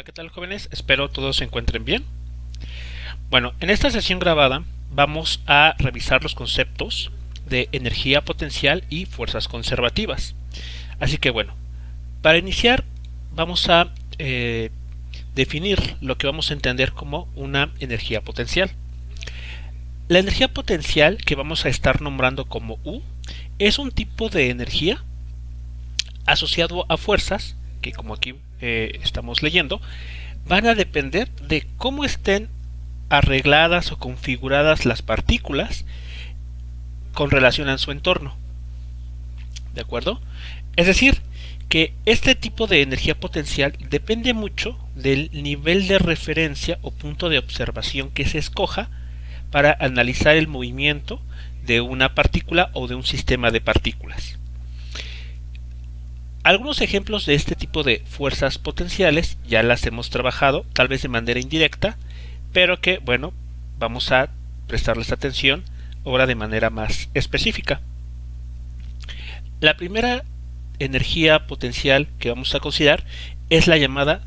¿Qué tal, jóvenes? Espero todos se encuentren bien. Bueno, en esta sesión grabada vamos a revisar los conceptos de energía potencial y fuerzas conservativas. Así que bueno, para iniciar vamos a definir lo que vamos a entender como una energía potencial. La energía potencial que vamos a estar nombrando como U es un tipo de energía asociado a fuerzas que, como aquí estamos leyendo, van a depender de cómo estén arregladas o configuradas las partículas con relación a su entorno. ¿De acuerdo? Es decir, que este tipo de energía potencial depende mucho del nivel de referencia o punto de observación que se escoja para analizar el movimiento de una partícula o de un sistema de partículas. Algunos ejemplos de este tipo de fuerzas potenciales ya las hemos trabajado, tal vez de manera indirecta, pero que, bueno, vamos a prestarles atención ahora de manera más específica. La primera energía potencial que vamos a considerar es la llamada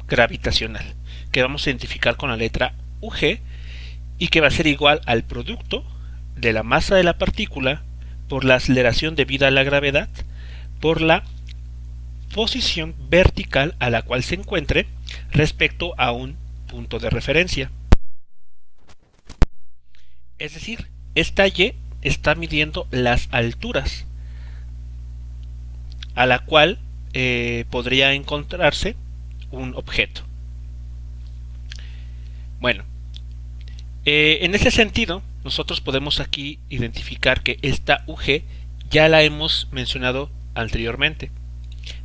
gravitacional, que vamos a identificar con la letra UG y que va a ser igual al producto de la masa de la partícula por la aceleración debida a la gravedad por la posición vertical a la cual se encuentre respecto a un punto de referencia. Es decir, esta Y está midiendo las alturas a la cual podría encontrarse un objeto. Bueno, en ese sentido, nosotros podemos aquí identificar que esta UG ya la hemos mencionado anteriormente.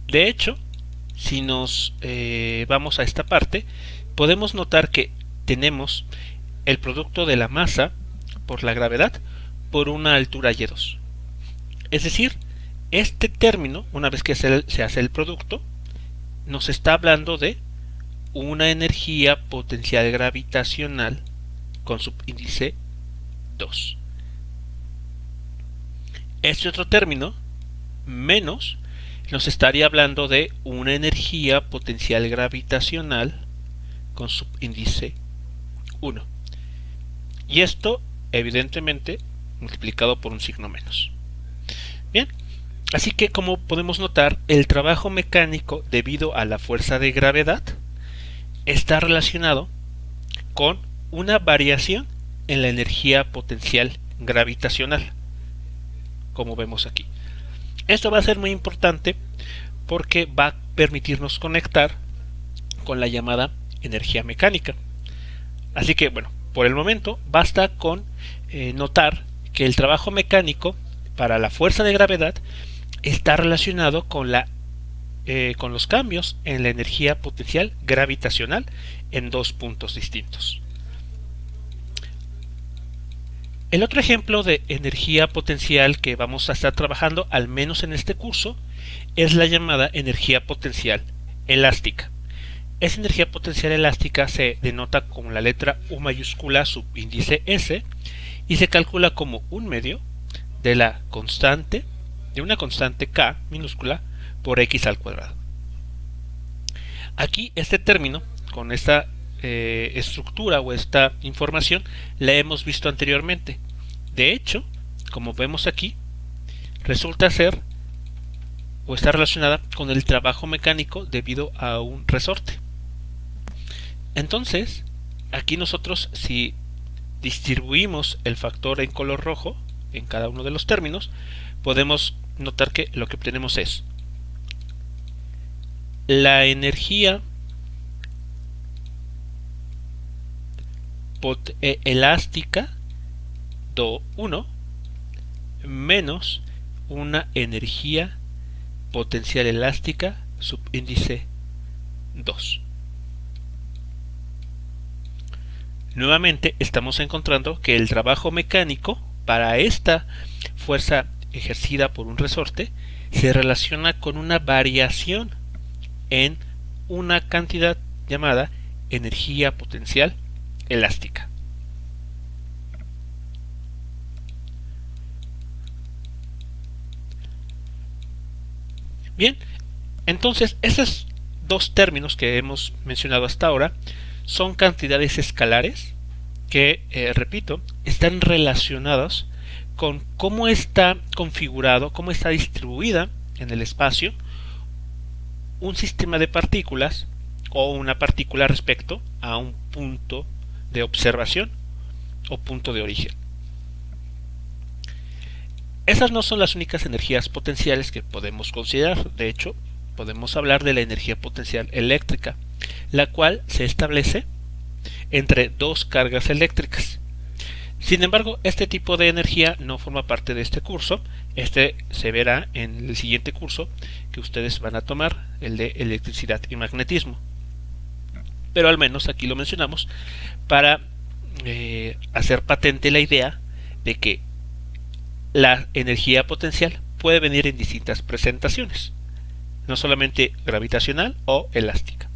De hecho, si nos vamos a esta parte, podemos notar que tenemos el producto de la masa por la gravedad por una altura y2. Es decir, este término, una vez que se hace el producto, nos está hablando de una energía potencial gravitacional con subíndice 2. Este otro término, menos, nos estaría hablando de una energía potencial gravitacional con subíndice 1. Y esto, evidentemente, multiplicado por un signo menos. Bien, así que como podemos notar, el trabajo mecánico debido a la fuerza de gravedad está relacionado con una variación en la energía potencial gravitacional, como vemos aquí. Esto va a ser muy importante porque va a permitirnos conectar con la llamada energía mecánica. Así que, bueno, por el momento basta con notar que el trabajo mecánico para la fuerza de gravedad está relacionado con los cambios en la energía potencial gravitacional en dos puntos distintos. El otro ejemplo de energía potencial que vamos a estar trabajando, al menos en este curso, es la llamada energía potencial elástica. Esa energía potencial elástica se denota con la letra U mayúscula subíndice S y se calcula como un medio de una constante K minúscula por X al cuadrado. Aquí este término, con esta estructura o esta información, la hemos visto anteriormente. De hecho, como vemos aquí, resulta ser o está relacionada con el trabajo mecánico debido a un resorte. Entonces, aquí nosotros, si distribuimos el factor en color rojo en cada uno de los términos, podemos notar que lo que obtenemos es la energía elástica Do1 menos una energía potencial elástica subíndice 2. Nuevamente estamos encontrando que el trabajo mecánico para esta fuerza ejercida por un resorte se relaciona con una variación en una cantidad llamada energía potencial elástica. Bien, entonces esas dos términos que hemos mencionado hasta ahora son cantidades escalares que, repito, están relacionadas con cómo está configurado, cómo está distribuida en el espacio un sistema de partículas o una partícula respecto a un punto de observación o punto de origen. Esas no son las únicas energías potenciales que podemos considerar. De hecho, podemos hablar de la energía potencial eléctrica, la cual se establece entre dos cargas eléctricas. Sin embargo, este tipo de energía no forma parte de este curso. Este se verá en el siguiente curso que ustedes van a tomar, el de electricidad y magnetismo. Pero al menos aquí lo mencionamos para hacer patente la idea de que la energía potencial puede venir en distintas presentaciones, no solamente gravitacional o elástica.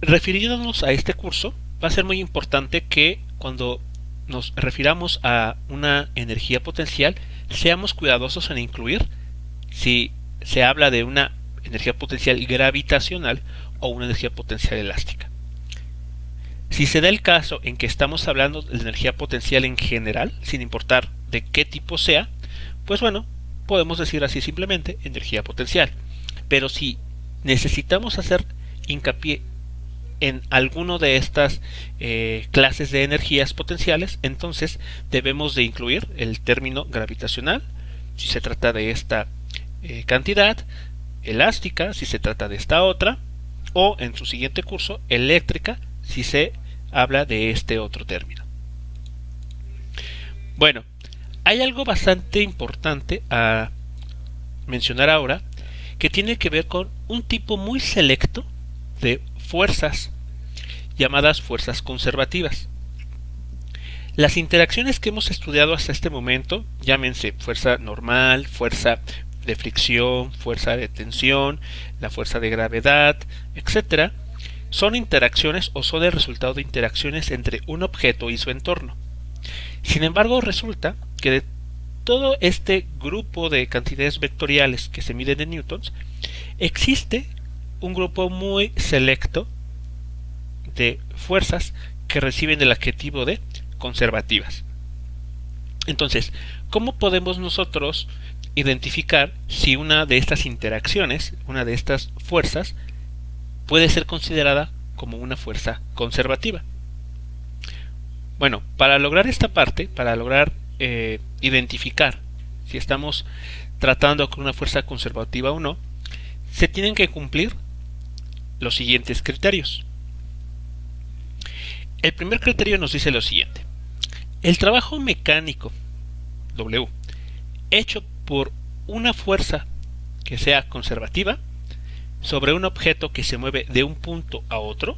Refiriéndonos a este curso, va a ser muy importante que cuando nos refiramos a una energía potencial, seamos cuidadosos en incluir si se habla de una energía potencial gravitacional o una energía potencial elástica. Si se da el caso en que estamos hablando de energía potencial en general, sin importar de qué tipo sea, pues bueno, podemos decir así simplemente energía potencial. Pero si necesitamos hacer hincapié en alguno de estas clases de energías potenciales, entonces debemos de incluir el término gravitacional, si se trata de esta cantidad, elástica, si se trata de esta otra, o en su siguiente curso, eléctrica, si se habla de este otro término. Bueno, hay algo bastante importante a mencionar ahora que tiene que ver con un tipo muy selecto de fuerzas llamadas fuerzas conservativas. Las interacciones que hemos estudiado hasta este momento, llámense fuerza normal, fuerza de fricción, fuerza de tensión, la fuerza de gravedad, etc., son interacciones o son el resultado de interacciones entre un objeto y su entorno. Sin embargo, resulta que de todo este grupo de cantidades vectoriales que se miden en newtons, existe un grupo muy selecto de fuerzas que reciben el adjetivo de conservativas. Entonces, ¿cómo podemos nosotros identificar si una de estas interacciones, una de estas fuerzas, puede ser considerada como una fuerza conservativa? Bueno, para lograr esta parte, para lograr identificar si estamos tratando con una fuerza conservativa o no, se tienen que cumplir los siguientes criterios. El primer criterio nos dice lo siguiente: el trabajo mecánico W hecho por una fuerza que sea conservativa sobre un objeto que se mueve de un punto a otro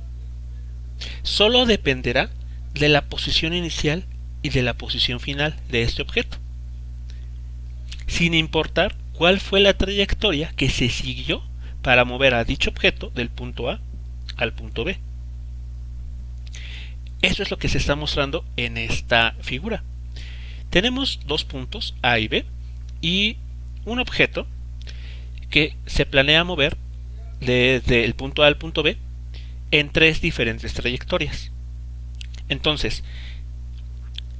solo dependerá de la posición inicial y de la posición final de este objeto, sin importar cuál fue la trayectoria que se siguió para mover a dicho objeto del punto A al punto B. Eso es lo que se está mostrando en esta figura. Tenemos dos puntos A y B y un objeto que se planea mover desde el punto A al punto B en tres diferentes trayectorias. Entonces,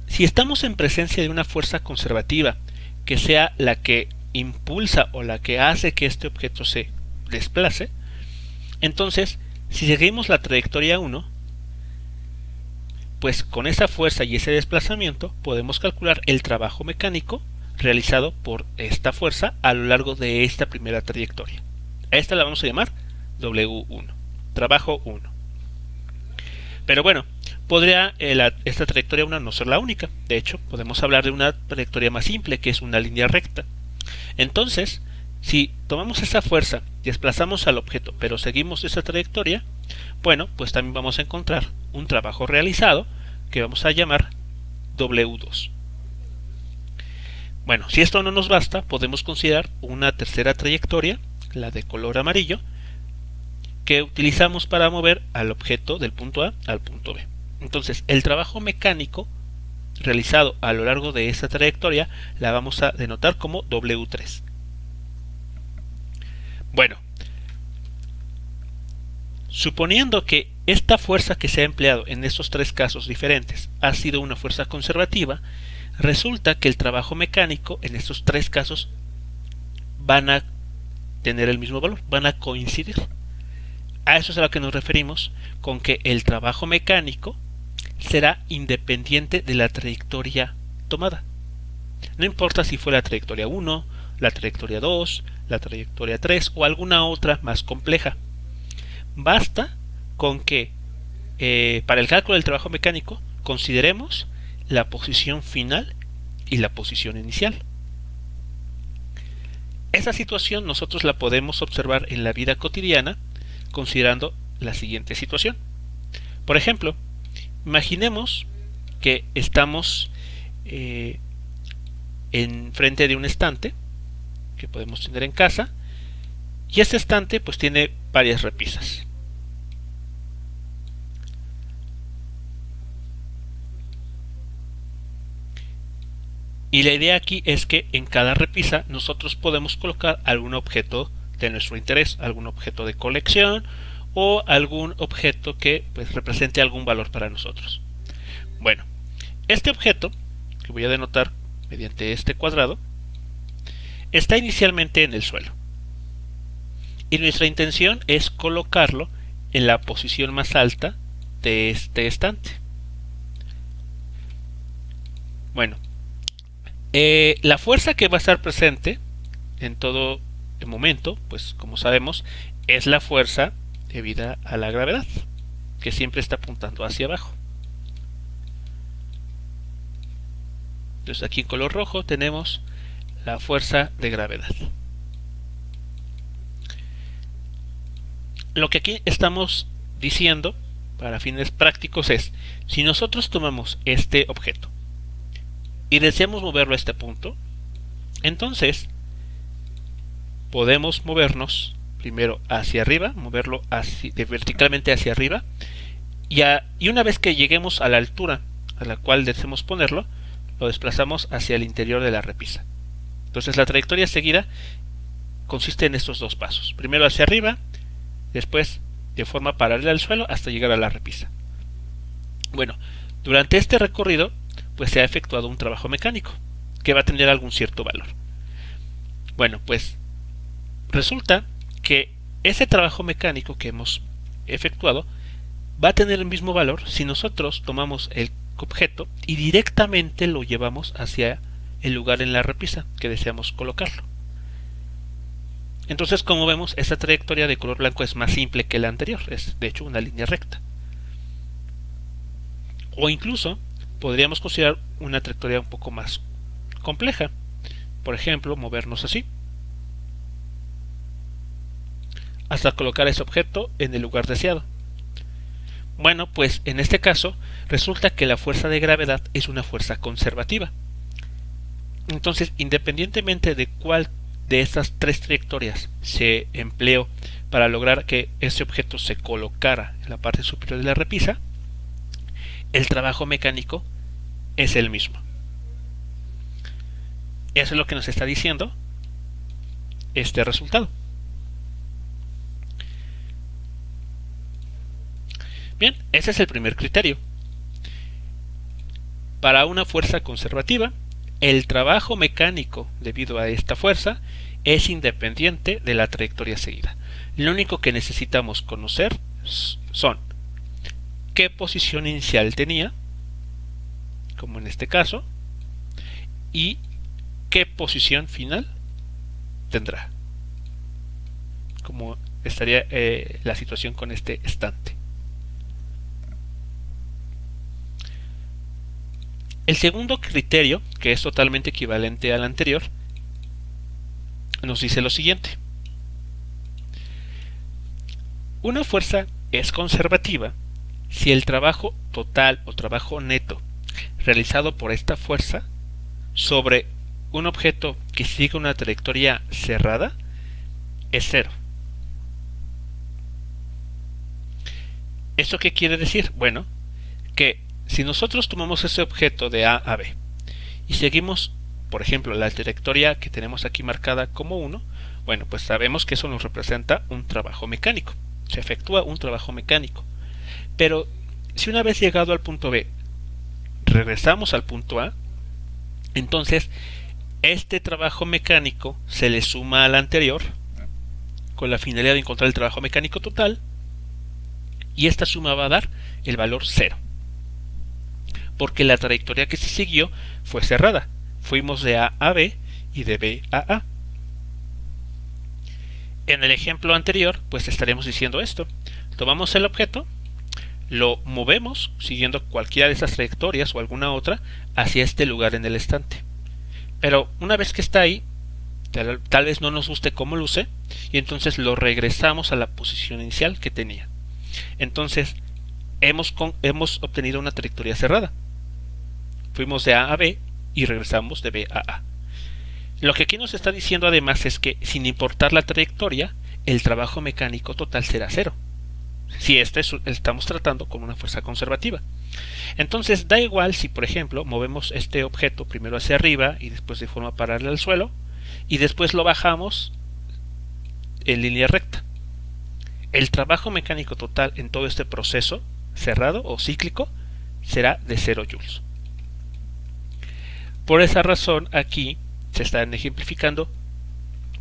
si estamos en presencia de una fuerza conservativa que sea la que impulsa o la que hace que este objeto se desplace, entonces si seguimos la trayectoria 1, pues con esa fuerza y ese desplazamiento podemos calcular el trabajo mecánico realizado por esta fuerza a lo largo de esta primera trayectoria. A esta la vamos a llamar W1, trabajo 1. Pero bueno, podría esta trayectoria 1 no ser la única. De hecho, podemos hablar de una trayectoria más simple, que es una línea recta. Entonces, si tomamos esa fuerza y desplazamos al objeto, pero seguimos esa trayectoria, bueno, pues también vamos a encontrar un trabajo realizado que vamos a llamar W2. Bueno, si esto no nos basta, podemos considerar una tercera trayectoria, la de color amarillo, que utilizamos para mover al objeto del punto A al punto B. Entonces, el trabajo mecánico realizado a lo largo de esta trayectoria la vamos a denotar como W3. Bueno, suponiendo que esta fuerza que se ha empleado en estos tres casos diferentes ha sido una fuerza conservativa, resulta que el trabajo mecánico en estos tres casos van a tener el mismo valor, van a coincidir. A eso es a lo que nos referimos con que el trabajo mecánico será independiente de la trayectoria tomada. No importa si fue la trayectoria 1, la trayectoria 2, la trayectoria 3 o alguna otra más compleja. Basta con que para el cálculo del trabajo mecánico consideremos la posición final y la posición inicial. Esa situación nosotros la podemos observar en la vida cotidiana considerando la siguiente situación. Por ejemplo, imaginemos que estamos en frente de un estante que podemos tener en casa, y este estante pues tiene varias repisas. Y la idea aquí es que en cada repisa nosotros podemos colocar algún objeto de nuestro interés, algún objeto de colección o algún objeto que pues represente algún valor para nosotros. Bueno, este objeto, que voy a denotar mediante este cuadrado, está inicialmente en el suelo. Y nuestra intención es colocarlo en la posición más alta de este estante. Bueno, la fuerza que va a estar presente en todo el momento, pues como sabemos, es la fuerza debida a la gravedad, que siempre está apuntando hacia abajo. Entonces aquí en color rojo tenemos la fuerza de gravedad. Lo que aquí estamos diciendo para fines prácticos es, si nosotros tomamos este objeto y deseamos moverlo a este punto, entonces podemos movernos primero hacia arriba, moverlo verticalmente hacia arriba, y una vez que lleguemos a la altura a la cual deseamos ponerlo, lo desplazamos hacia el interior de la repisa. Entonces la trayectoria seguida consiste en estos dos pasos, primero hacia arriba, después de forma paralela al suelo hasta llegar a la repisa. Bueno, durante este recorrido pues se ha efectuado un trabajo mecánico que va a tener algún cierto valor. Bueno, pues resulta que ese trabajo mecánico que hemos efectuado va a tener el mismo valor si nosotros tomamos el objeto y directamente lo llevamos hacia el lugar en la repisa que deseamos colocarlo. Entonces, como vemos, esta trayectoria de color blanco es más simple que la anterior, es de hecho una línea recta. O incluso podríamos considerar una trayectoria un poco más compleja. Por ejemplo, movernos así hasta colocar ese objeto en el lugar deseado. Bueno, pues en este caso resulta que la fuerza de gravedad es una fuerza conservativa. Entonces, independientemente de cuál de estas tres trayectorias se empleó para lograr que ese objeto se colocara en la parte superior de la repisa, el trabajo mecánico es el mismo. Eso es lo que nos está diciendo este resultado. Bien, ese es el primer criterio. Para una fuerza conservativa, el trabajo mecánico debido a esta fuerza es independiente de la trayectoria seguida. Lo único que necesitamos conocer son qué posición inicial tenía, como en este caso, y qué posición final tendrá, como estaría la situación con este estante. El segundo criterio, que es totalmente equivalente al anterior, nos dice lo siguiente. Una fuerza es conservativa si el trabajo total o trabajo neto realizado por esta fuerza sobre un objeto que sigue una trayectoria cerrada es cero. ¿Esto qué quiere decir? Bueno, que si nosotros tomamos ese objeto de A a B y seguimos por ejemplo, la trayectoria que tenemos aquí marcada como 1, bueno, pues sabemos que eso nos representa un trabajo mecánico. Se efectúa un trabajo mecánico. Pero si una vez llegado al punto B, regresamos al punto A, entonces este trabajo mecánico se le suma al anterior con la finalidad de encontrar el trabajo mecánico total, y esta suma va a dar el valor 0, porque la trayectoria que se siguió fue cerrada. Fuimos de A a B y de B a A. En el ejemplo anterior, pues estaremos diciendo esto. Tomamos el objeto, lo movemos siguiendo cualquiera de esas trayectorias o alguna otra hacia este lugar en el estante. Pero una vez que está ahí, tal vez no nos guste cómo luce, y entonces lo regresamos a la posición inicial que tenía. Entonces hemos obtenido una trayectoria cerrada. Fuimos de A a B y regresamos de B a A. Lo que aquí nos está diciendo además es que, sin importar la trayectoria, el trabajo mecánico total será 0, si estamos tratando con una fuerza conservativa. Entonces da igual si, por ejemplo, movemos este objeto primero hacia arriba y después de forma paralela al suelo, y después lo bajamos en línea recta. El trabajo mecánico total en todo este proceso cerrado o cíclico será de 0 joules. Por esa razón, aquí se están ejemplificando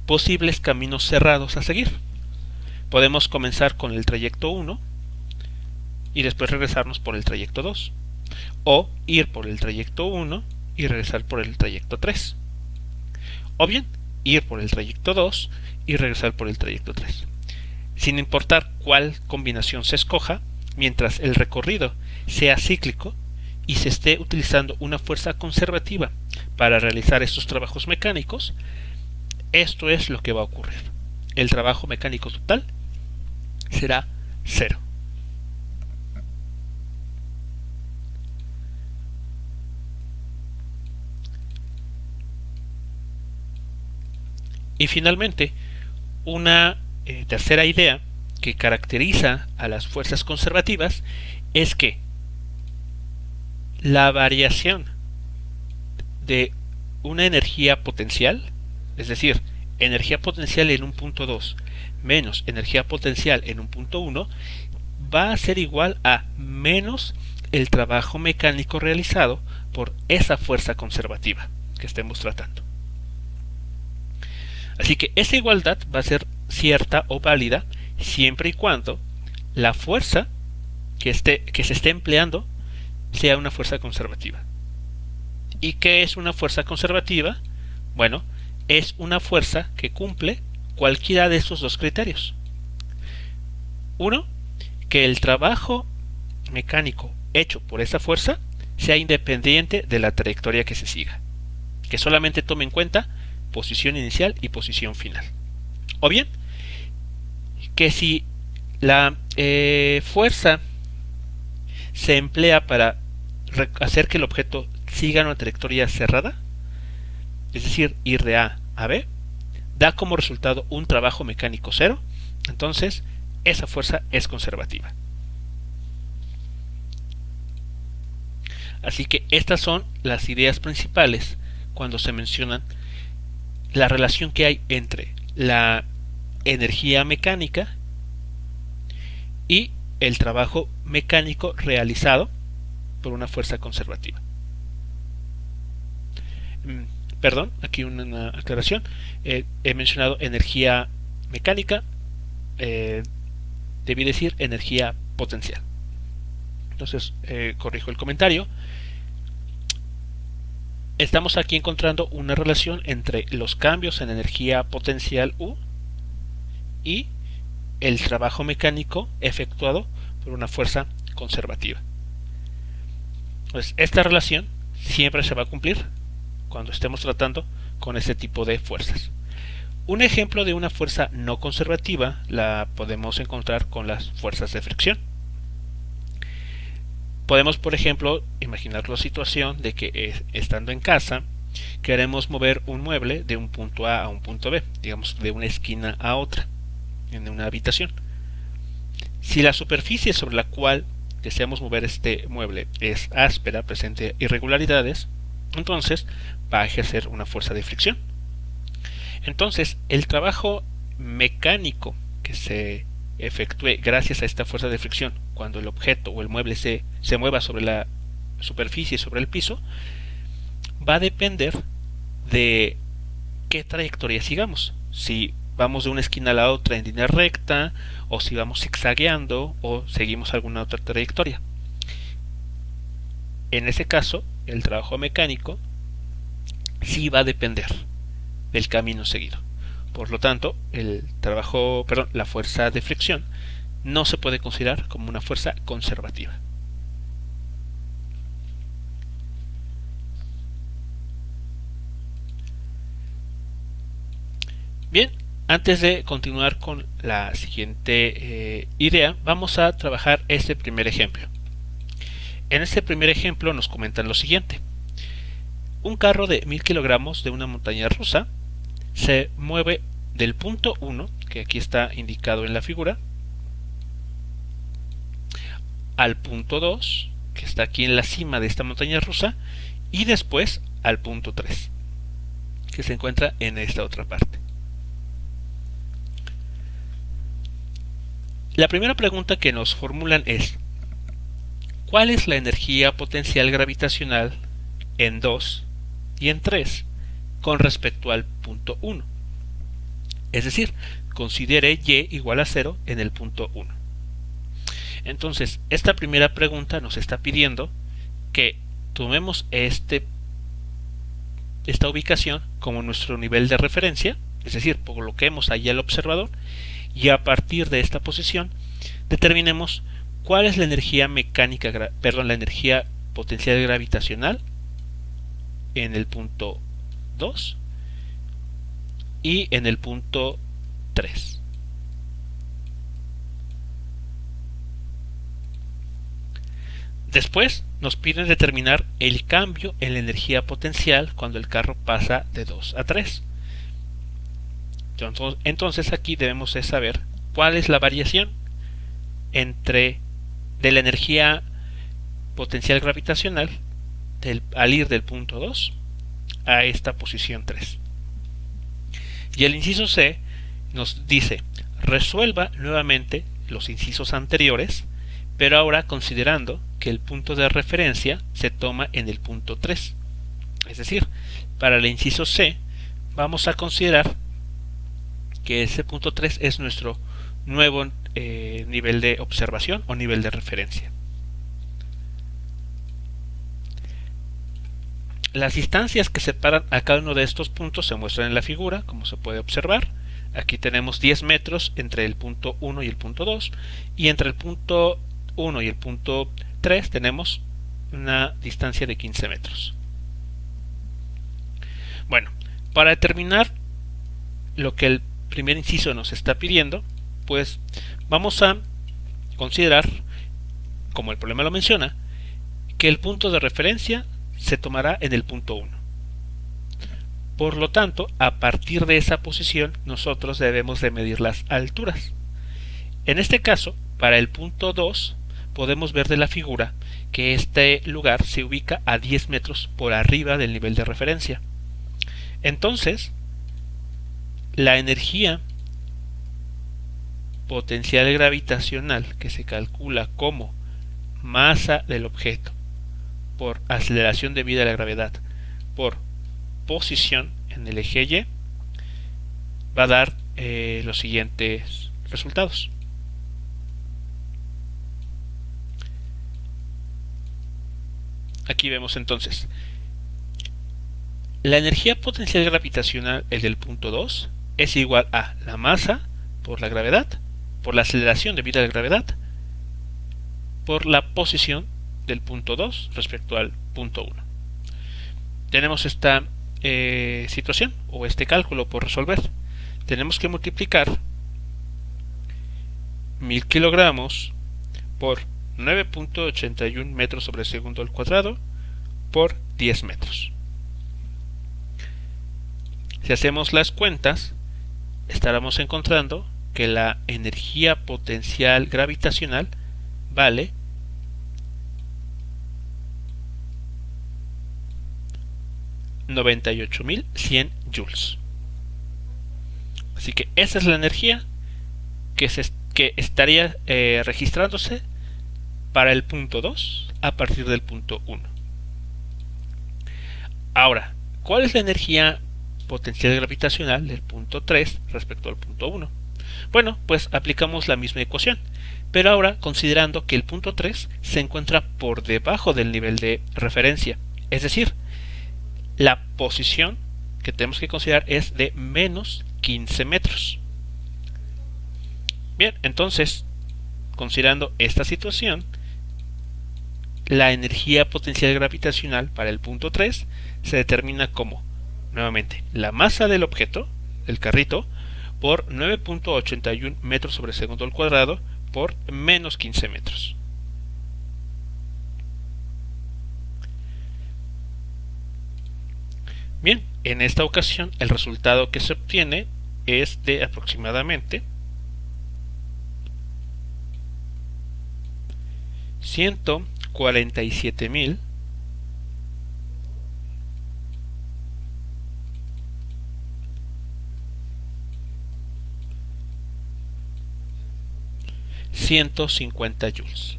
posibles caminos cerrados a seguir. Podemos comenzar con el trayecto 1 y después regresarnos por el trayecto 2, o ir por el trayecto 1 y regresar por el trayecto 3, o bien ir por el trayecto 2 y regresar por el trayecto 3. Sin importar cuál combinación se escoja, mientras el recorrido sea cíclico y se esté utilizando una fuerza conservativa para realizar estos trabajos mecánicos, esto es lo que va a ocurrir. El trabajo mecánico total será 0. Y finalmente, una tercera idea que caracteriza a las fuerzas conservativas es que la variación de una energía potencial, es decir, energía potencial en un punto 2 menos energía potencial en un punto 1, va a ser igual a menos el trabajo mecánico realizado por esa fuerza conservativa que estemos tratando. Así que esa igualdad va a ser cierta o válida siempre y cuando la fuerza que se esté empleando sea una fuerza conservativa. ¿Y qué es una fuerza conservativa? Bueno, es una fuerza que cumple cualquiera de estos dos criterios. Uno, que el trabajo mecánico hecho por esa fuerza sea independiente de la trayectoria que se siga, que solamente tome en cuenta posición inicial y posición final. O bien, que si la fuerza se emplea para hacer que el objeto siga una trayectoria cerrada, es decir, ir de A a B, da como resultado un trabajo mecánico 0, entonces esa fuerza es conservativa. Así que estas son las ideas principales cuando se mencionan la relación que hay entre la energía mecánica y el trabajo mecánico realizado por una fuerza conservativa. Perdón, aquí una aclaración. He mencionado energía mecánica, debí decir energía potencial. Entonces, corrijo el comentario. Estamos aquí encontrando una relación entre los cambios en energía potencial U y el trabajo mecánico efectuado por una fuerza conservativa. Pues esta relación siempre se va a cumplir cuando estemos tratando con este tipo de fuerzas. Un ejemplo de una fuerza no conservativa la podemos encontrar con las fuerzas de fricción. Podemos, por ejemplo, imaginar la situación de que estando en casa queremos mover un mueble de un punto A a un punto B, digamos de una esquina a otra, en una habitación. Si la superficie sobre la cual deseamos mover este mueble es áspera, presente irregularidades, entonces va a ejercer una fuerza de fricción. Entonces, el trabajo mecánico que se efectúe gracias a esta fuerza de fricción cuando el objeto o el mueble se mueva sobre la superficie, sobre el piso, va a depender de qué trayectoria sigamos. Si vamos de una esquina a la otra en línea recta, o si vamos zigzagueando, o seguimos alguna otra trayectoria. En ese caso, el trabajo mecánico sí va a depender del camino seguido. Por lo tanto, la fuerza de fricción no se puede considerar como una fuerza conservativa. Bien, antes de continuar con la siguiente idea, vamos a trabajar este primer ejemplo. En este primer ejemplo nos comentan lo siguiente. Un carro de 1000 kilogramos de una montaña rusa se mueve del punto 1, que aquí está indicado en la figura, al punto 2, que está aquí en la cima de esta montaña rusa, y después al punto 3, que se encuentra en esta otra parte. La primera pregunta que nos formulan es: ¿cuál es la energía potencial gravitacional en 2 y en 3 con respecto al punto 1? Es decir, considere y igual a 0 en el punto 1. Entonces, esta primera pregunta nos está pidiendo que tomemos esta ubicación como nuestro nivel de referencia, es decir, coloquemos ahí al observador, y a partir de esta posición determinemos cuál es la energía la energía potencial gravitacional en el punto 2 y en el punto 3. Después nos piden determinar el cambio en la energía potencial cuando el carro pasa de 2 a 3. Entonces aquí debemos de saber cuál es la variación de la energía potencial gravitacional al ir del punto 2 a esta posición 3. Y el inciso C nos dice: resuelva nuevamente los incisos anteriores, pero ahora considerando que el punto de referencia se toma en el punto 3. Es decir, para el inciso C vamos a considerar que ese punto 3 es nuestro nuevo nivel de observación o nivel de referencia. Las distancias que separan a cada uno de estos puntos se muestran en la figura, como se puede observar. Aquí tenemos 10 metros entre el punto 1 y el punto 2, y entre el punto 1 y el punto 3 tenemos una distancia de 15 metros. Bueno, para determinar lo que el primer inciso nos está pidiendo, pues vamos a considerar, como el problema lo menciona, que el punto de referencia se tomará en el punto 1. Por lo tanto, a partir de esa posición nosotros debemos de medir las alturas. En este caso, para el punto 2 podemos ver de la figura que este lugar se ubica a 10 metros por arriba del nivel de referencia. Entonces, la energía potencial gravitacional, que se calcula como masa del objeto por aceleración debida a la gravedad por posición en el eje Y, va a dar los siguientes resultados. Aquí vemos entonces la energía potencial gravitacional, el del punto 2, es igual a la masa por la gravedad, por la aceleración debida a la gravedad, por la posición del punto 2 respecto al punto 1. Tenemos esta situación o este cálculo por resolver. Tenemos que multiplicar 1000 kilogramos por 9.81 metros sobre segundo al cuadrado por 10 metros. Si hacemos las cuentas, estaremos encontrando que la energía potencial gravitacional vale 98.100 joules. Así que esa es la energía que estaría registrándose para el punto 2 a partir del punto 1. Ahora, ¿cuál es la energía potencial gravitacional del punto 3 respecto al punto 1? Bueno, pues aplicamos la misma ecuación, pero ahora considerando que el punto 3 se encuentra por debajo del nivel de referencia, es decir, la posición que tenemos que considerar es de menos 15 metros. Bien, entonces, considerando esta situación, la energía potencial gravitacional para el punto 3 se determina como, nuevamente, la masa del objeto, el carrito, por 9.81 metros sobre segundo al cuadrado por menos 15 metros. Bien, en esta ocasión el resultado que se obtiene es de aproximadamente 147.000 150 joules.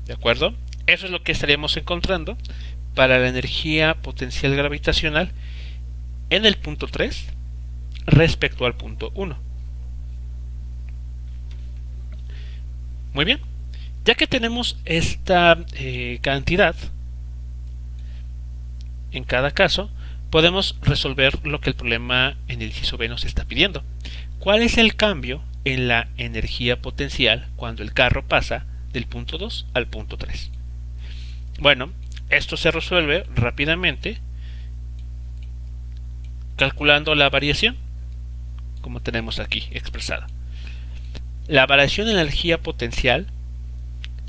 ¿De acuerdo? Eso es lo que estaríamos encontrando para la energía potencial gravitacional en el punto 3 respecto al punto 1. Muy bien, ya que tenemos esta cantidad en cada caso, podemos resolver lo que el problema en el inciso B nos está pidiendo. ¿Cuál es el cambio en la energía potencial cuando el carro pasa del punto 2 al punto 3? Bueno, esto se resuelve rápidamente calculando la variación, como tenemos aquí expresada. La variación en la energía potencial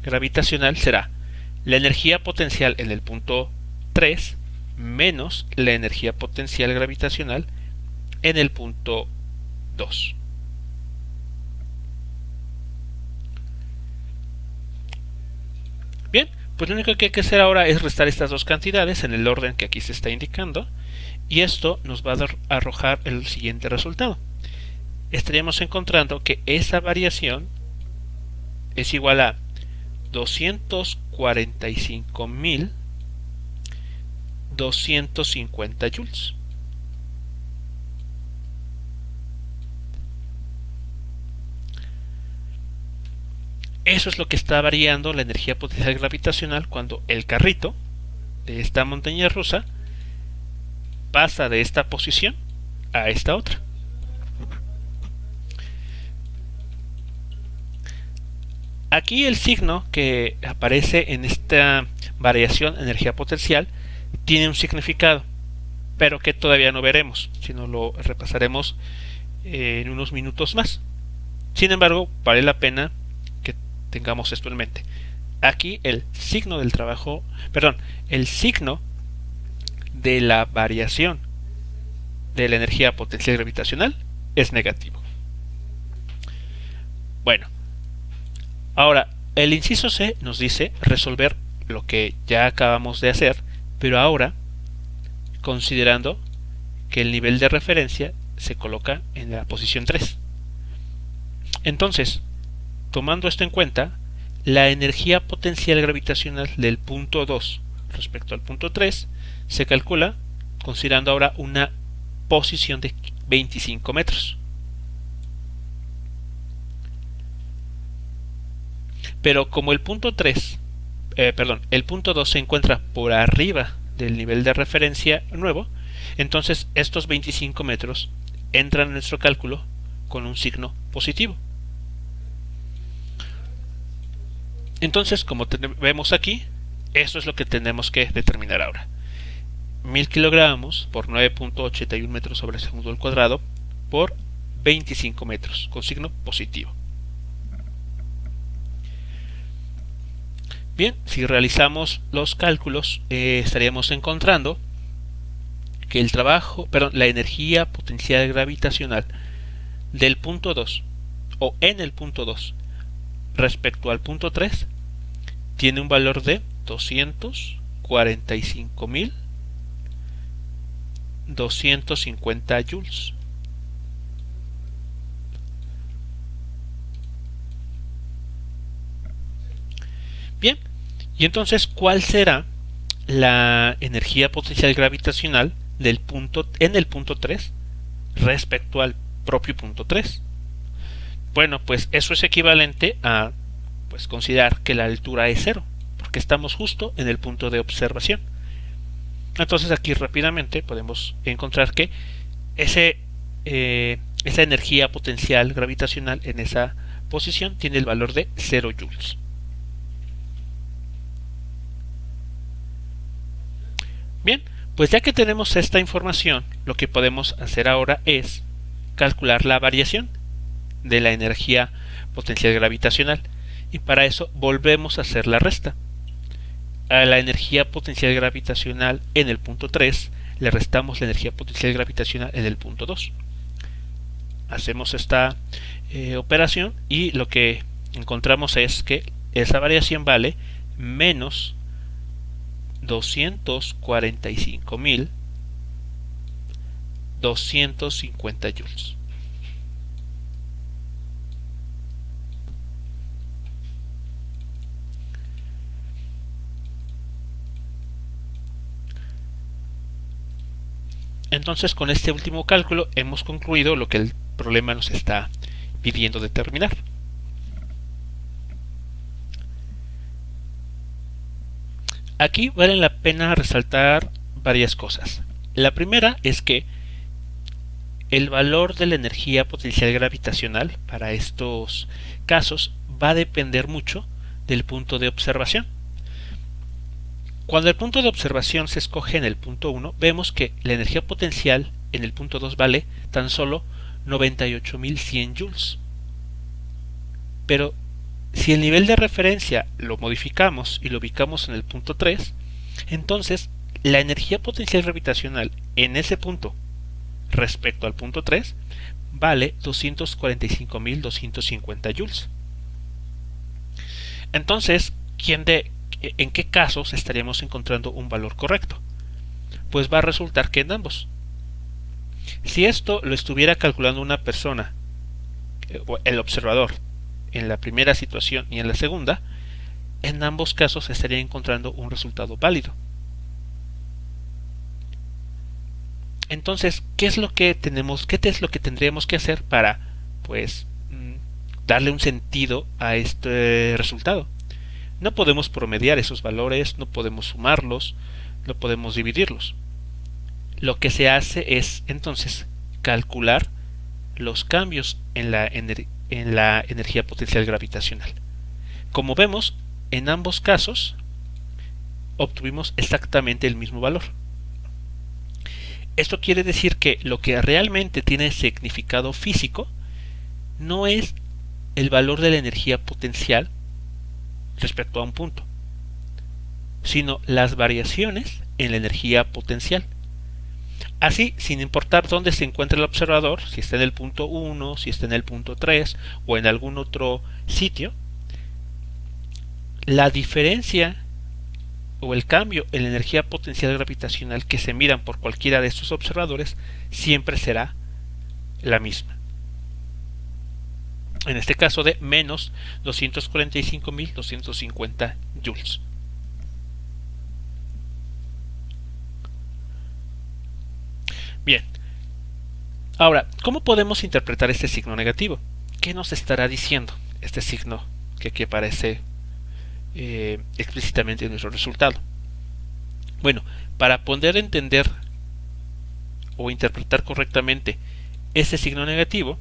gravitacional será la energía potencial en el punto 3 menos la energía potencial gravitacional en el punto 2. Bien, pues lo único que hay que hacer ahora es restar estas dos cantidades en el orden que aquí se está indicando, y esto nos va a arrojar el siguiente resultado. Estaríamos encontrando que esa variación es igual a 245.250 joules. Eso es lo que está variando la energía potencial gravitacional cuando el carrito de esta montaña rusa pasa de esta posición a esta otra. Aquí el signo que aparece en esta variación energía potencial tiene un significado, pero que todavía no veremos, sino lo repasaremos en unos minutos más. Sin embargo, vale la pena que tengamos esto en mente. Aquí el signo del trabajo, el signo de la variación de la energía potencial gravitacional es negativo. Bueno, ahora el inciso C nos dice resolver lo que ya acabamos de hacer, pero ahora considerando que el nivel de referencia se coloca en la posición 3. Entonces, tomando esto en cuenta, la energía potencial gravitacional del punto 2 respecto al punto 3 se calcula considerando ahora una posición de 25 metros. Pero como el punto 2 se encuentra por arriba del nivel de referencia nuevo, entonces estos 25 metros entran en nuestro cálculo con un signo positivo. Entonces, como vemos aquí, eso es lo que tenemos que determinar ahora. 1000 kilogramos por 9.81 metros sobre segundo al cuadrado por 25 metros con signo positivo. Bien, si realizamos los cálculos, estaríamos encontrando que la energía potencial gravitacional del punto 2 o en el punto 2 respecto al punto 3 tiene un valor de 245.250 joules. Bien, y entonces, ¿cuál será la energía potencial gravitacional en el punto 3 respecto al propio punto 3? Bueno, pues eso es equivalente a considerar que la altura es 0, porque estamos justo en el punto de observación. Entonces aquí rápidamente podemos encontrar que esa energía potencial gravitacional en esa posición tiene el valor de 0 joules. Bien, pues ya que tenemos esta información, lo que podemos hacer ahora es calcular la variación de la energía potencial gravitacional, y para eso volvemos a hacer la resta. A la energía potencial gravitacional en el punto 3 le restamos la energía potencial gravitacional en el punto 2. Hacemos esta operación y lo que encontramos es que esa variación vale menos 245.250 joules. Entonces, con este último cálculo hemos concluido lo que el problema nos está pidiendo determinar. Aquí vale la pena resaltar varias cosas. La primera es que el valor de la energía potencial gravitacional para estos casos va a depender mucho del punto de observación. Cuando el punto de observación se escoge en el punto 1, vemos que la energía potencial en el punto 2 vale tan solo 98.100 joules. Pero si el nivel de referencia lo modificamos y lo ubicamos en el punto 3, entonces la energía potencial gravitacional en ese punto respecto al punto 3 vale 245.250 joules. Entonces, ¿en qué casos estaríamos encontrando un valor correcto? Pues va a resultar que en ambos. Si esto lo estuviera calculando una persona, el observador, en la primera situación y en la segunda, en ambos casos estaría encontrando un resultado válido. Entonces, ¿qué es lo que tendríamos que hacer para darle un sentido a este resultado? No podemos promediar esos valores, no podemos sumarlos, no podemos dividirlos. Lo que se hace es entonces calcular los cambios en la energía potencial gravitacional. Como vemos, en ambos casos obtuvimos exactamente el mismo valor. Esto quiere decir que lo que realmente tiene significado físico no es el valor de la energía potencial respecto a un punto, sino las variaciones en la energía potencial. Así, sin importar dónde se encuentre el observador, si está en el punto 1, si está en el punto 3 o en algún otro sitio, la diferencia o el cambio en la energía potencial gravitacional que se miran por cualquiera de estos observadores siempre será la misma. En este caso de menos 245.250 joules. Bien, ahora, ¿cómo podemos interpretar este signo negativo? ¿Qué nos estará diciendo este signo que aquí aparece explícitamente en nuestro resultado? Bueno, para poder entender o interpretar correctamente este signo negativo,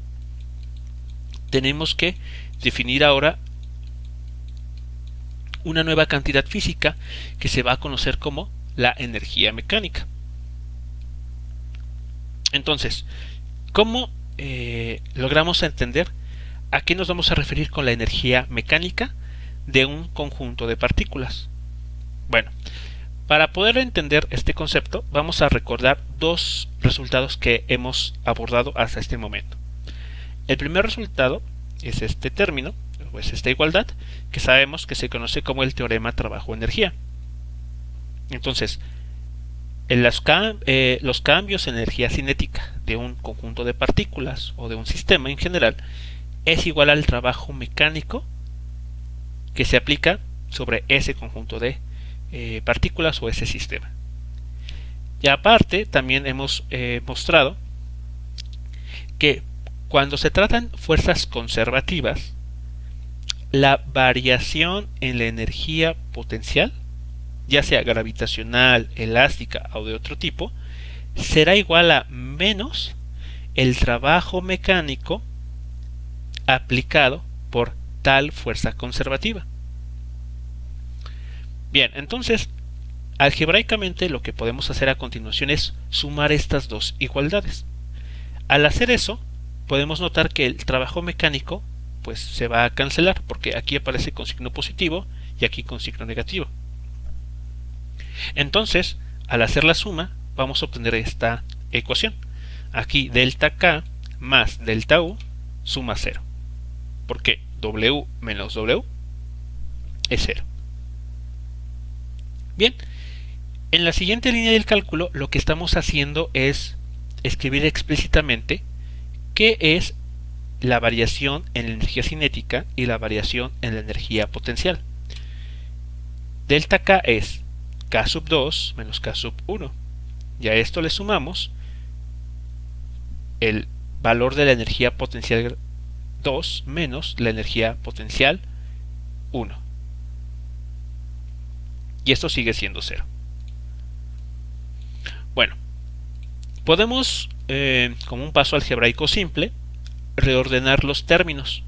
tenemos que definir ahora una nueva cantidad física que se va a conocer como la energía mecánica. Entonces, ¿cómo logramos entender a qué nos vamos a referir con la energía mecánica de un conjunto de partículas? Bueno, para poder entender este concepto, vamos a recordar dos resultados que hemos abordado hasta este momento. El primer resultado es este término, pues esta igualdad, que sabemos que se conoce como el teorema trabajo-energía. Entonces, los cambios en energía cinética de un conjunto de partículas o de un sistema en general es igual al trabajo mecánico que se aplica sobre ese conjunto de partículas o ese sistema. Y aparte, también hemos mostrado que cuando se tratan fuerzas conservativas, la variación en la energía potencial, ya sea gravitacional, elástica o de otro tipo, será igual a menos el trabajo mecánico aplicado por tal fuerza conservativa. Bien, entonces, algebraicamente lo que podemos hacer a continuación es sumar estas dos igualdades. Al hacer eso, podemos notar que el trabajo mecánico pues se va a cancelar, porque aquí aparece con signo positivo y aquí con signo negativo. Entonces, al hacer la suma, vamos a obtener esta ecuación. Aquí delta K más delta U suma 0. Porque W menos W es 0. Bien, en la siguiente línea del cálculo lo que estamos haciendo es escribir explícitamente qué es la variación en la energía cinética y la variación en la energía potencial. Delta K es K sub 2 menos K sub 1. Y a esto le sumamos el valor de la energía potencial 2 menos la energía potencial 1. Y esto sigue siendo 0. Bueno, podemos, como un paso algebraico simple, reordenar los términos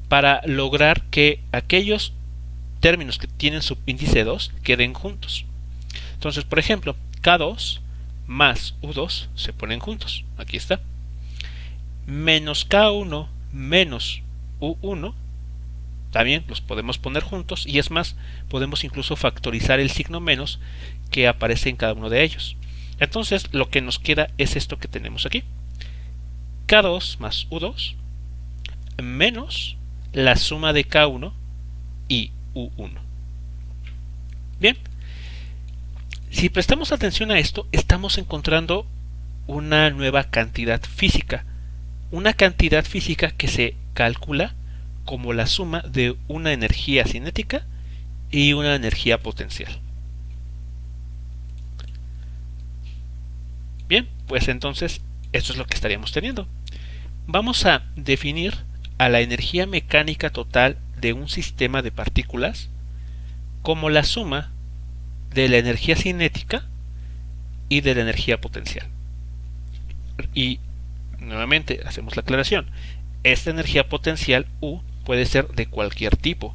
para lograr que aquellos términos que tienen subíndice 2 queden juntos. Entonces, por ejemplo, K2 más U2 se ponen juntos. Aquí está. Menos K1 menos U1 también los podemos poner juntos, y es más, podemos incluso factorizar el signo menos que aparece en cada uno de ellos. Entonces, lo que nos queda es esto que tenemos aquí. K2 más U2 menos la suma de K1 y U1. Bien, si prestamos atención a esto, estamos encontrando una nueva cantidad física. Una cantidad física que se calcula como la suma de una energía cinética y una energía potencial. Bien, pues entonces esto es lo que estaríamos teniendo. Vamos a definir a la energía mecánica total de un sistema de partículas como la suma de la energía cinética y de la energía potencial. Y nuevamente hacemos la aclaración. Esta energía potencial U puede ser de cualquier tipo: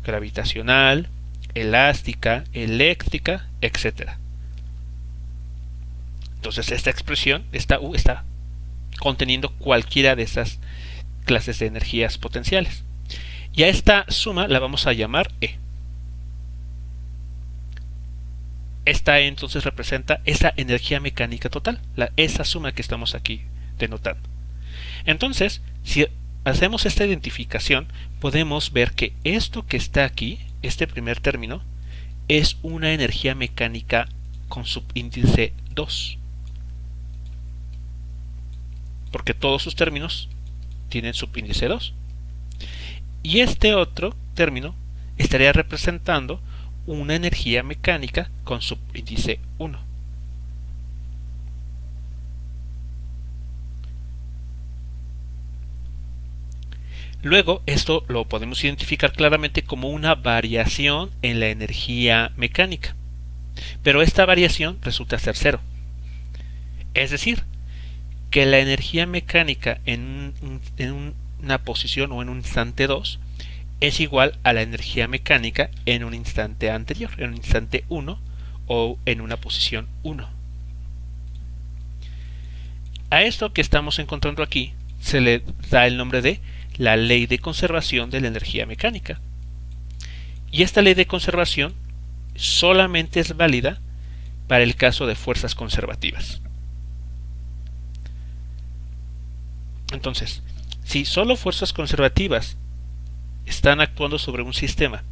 gravitacional, elástica, eléctrica, etc. Entonces esta expresión, esta U, está conteniendo cualquiera de esas clases de energías potenciales. Y a esta suma la vamos a llamar E. Esta E entonces representa esa energía mecánica total, esa suma que estamos aquí denotando. Entonces, si hacemos esta identificación, podemos ver que esto que está aquí, este primer término, es una energía mecánica con subíndice 2. Porque todos sus términos tienen subíndice 2. Y este otro término estaría representando una energía mecánica con subíndice 1. Luego, esto lo podemos identificar claramente como una variación en la energía mecánica. Pero esta variación resulta ser 0. Es decir, que la energía mecánica en una posición o en un instante 2 es igual a la energía mecánica en un instante anterior, en un instante 1 o en una posición 1. A esto que estamos encontrando aquí se le da el nombre de la ley de conservación de la energía mecánica. Y esta ley de conservación solamente es válida para el caso de fuerzas conservativas. Entonces, si solo fuerzas conservativas están actuando sobre un sistema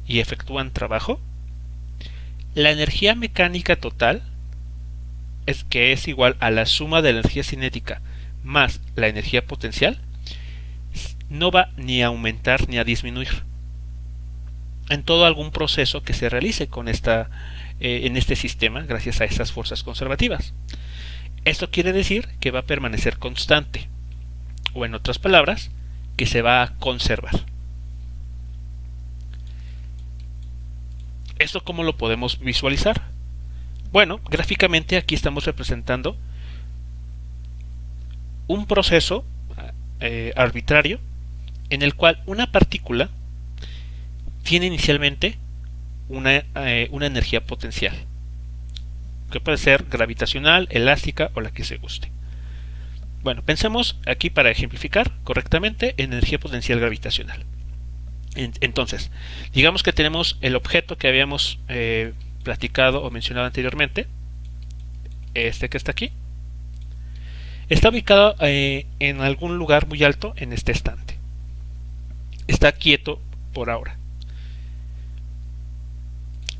y efectúan trabajo, la energía mecánica total, que es igual a la suma de la energía cinética más la energía potencial, no va ni a aumentar ni a disminuir en todo algún proceso que se realice con en este sistema gracias a estas fuerzas conservativas. Esto quiere decir que va a permanecer constante, o en otras palabras, que se va a conservar. ¿Esto cómo lo podemos visualizar? Bueno, gráficamente aquí estamos representando un proceso arbitrario en el cual una partícula tiene inicialmente una energía potencial, que puede ser gravitacional, elástica o la que se guste. Bueno, pensemos aquí para ejemplificar correctamente en energía potencial gravitacional. Entonces, digamos que tenemos el objeto que habíamos platicado o mencionado anteriormente, este que está aquí. Está ubicado en algún lugar muy alto en este estante. Está quieto por ahora.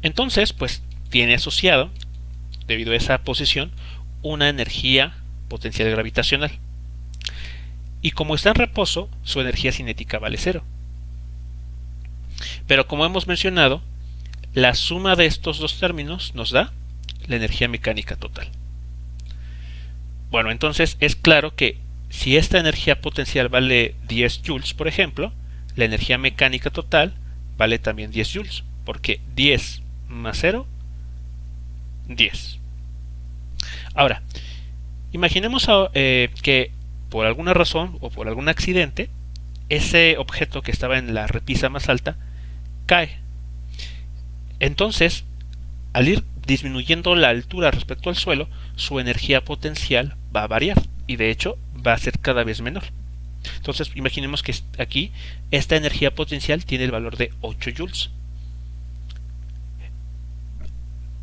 Entonces, pues tiene asociado, debido a esa posición, una energía potencial gravitacional. Y como está en reposo, su energía cinética vale 0. Pero como hemos mencionado, la suma de estos dos términos nos da la energía mecánica total. Bueno, entonces es claro que si esta energía potencial vale 10 joules, por ejemplo, la energía mecánica total vale también 10 joules, porque 10 más 0, 10. Ahora, imaginemos que por alguna razón o por algún accidente, ese objeto que estaba en la repisa más alta cae. Entonces, al ir disminuyendo la altura respecto al suelo, su energía potencial va a variar y de hecho va a ser cada vez menor. Entonces, imaginemos que aquí esta energía potencial tiene el valor de 8 joules.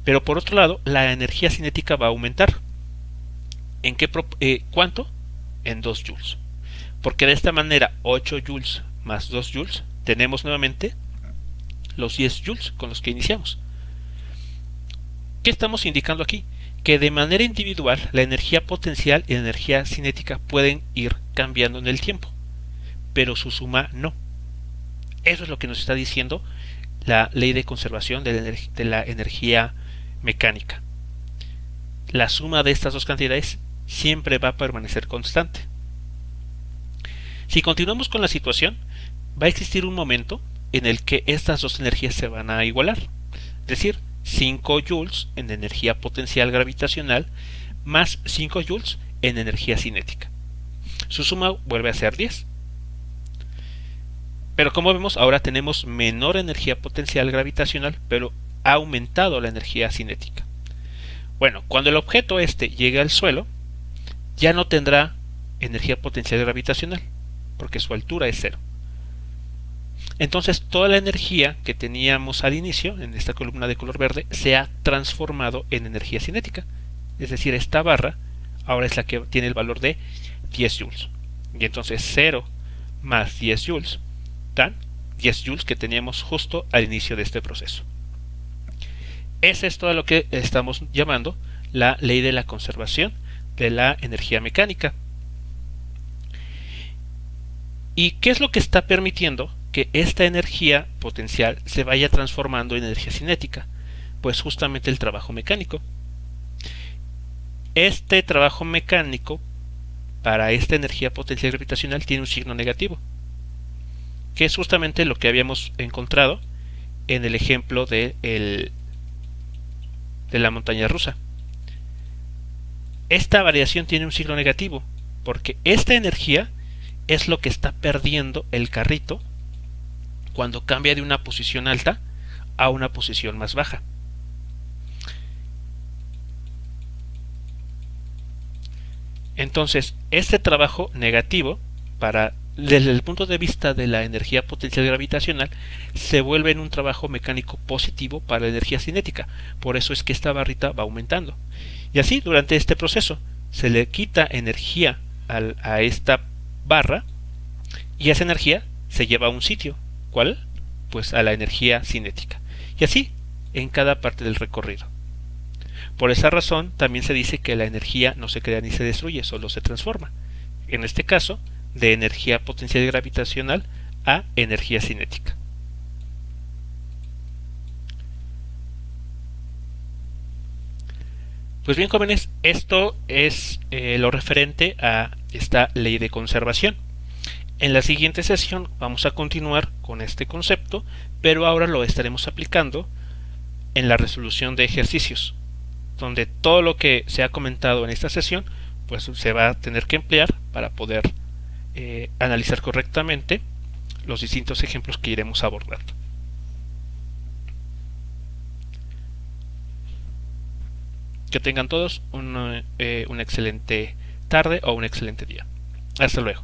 Pero por otro lado, la energía cinética va a aumentar. ¿En cuánto? En 2 joules. Porque de esta manera 8 joules más 2 joules tenemos nuevamente los 10 joules con los que iniciamos. ¿Qué estamos indicando aquí? Que de manera individual la energía potencial y la energía cinética pueden ir cambiando en el tiempo, pero su suma no. Eso es lo que nos está diciendo la ley de conservación de la energía mecánica. La suma de estas dos cantidades siempre va a permanecer constante. Si continuamos con la situación, va a existir un momento en el que estas dos energías se van a igualar, es decir, 5 joules en energía potencial gravitacional más 5 joules en energía cinética. Su suma vuelve a ser 10. Pero como vemos, ahora tenemos menor energía potencial gravitacional, pero ha aumentado la energía cinética. Bueno, cuando el objeto llegue al suelo, ya no tendrá energía potencial gravitacional, porque su altura es 0. Entonces toda la energía que teníamos al inicio, en esta columna de color verde, se ha transformado en energía cinética. Es decir, esta barra ahora es la que tiene el valor de 10 joules. Y entonces 0 más 10 joules dan 10 joules que teníamos justo al inicio de este proceso. Ese es todo lo que estamos llamando la ley de la conservación de la energía mecánica. ¿Y qué es lo que está permitiendo que esta energía potencial se vaya transformando en energía cinética? Pues justamente el trabajo mecánico. Este trabajo mecánico para esta energía potencial gravitacional tiene un signo negativo, que es justamente lo que habíamos encontrado en el ejemplo de la montaña rusa. Esta variación tiene un signo negativo porque esta energía es lo que está perdiendo el carrito cuando cambia de una posición alta a una posición más baja. Entonces, este trabajo negativo, desde el punto de vista de la energía potencial gravitacional, se vuelve en un trabajo mecánico positivo para la energía cinética. Por eso es que esta barrita va aumentando. Y así, durante este proceso, se le quita energía a esta barra y esa energía se lleva a un sitio, ¿Cuál? Pues a la energía cinética. Y así en cada parte del recorrido. Por esa razón también se dice que la energía no se crea ni se destruye, solo se transforma. En este caso, de energía potencial gravitacional a energía cinética. Pues bien, jóvenes, esto es lo referente a esta ley de conservación. En la siguiente sesión vamos a continuar con este concepto, pero ahora lo estaremos aplicando en la resolución de ejercicios, donde todo lo que se ha comentado en esta sesión pues se va a tener que emplear para poder analizar correctamente los distintos ejemplos que iremos abordando. Que tengan todos una excelente tarde o un excelente día. Hasta luego.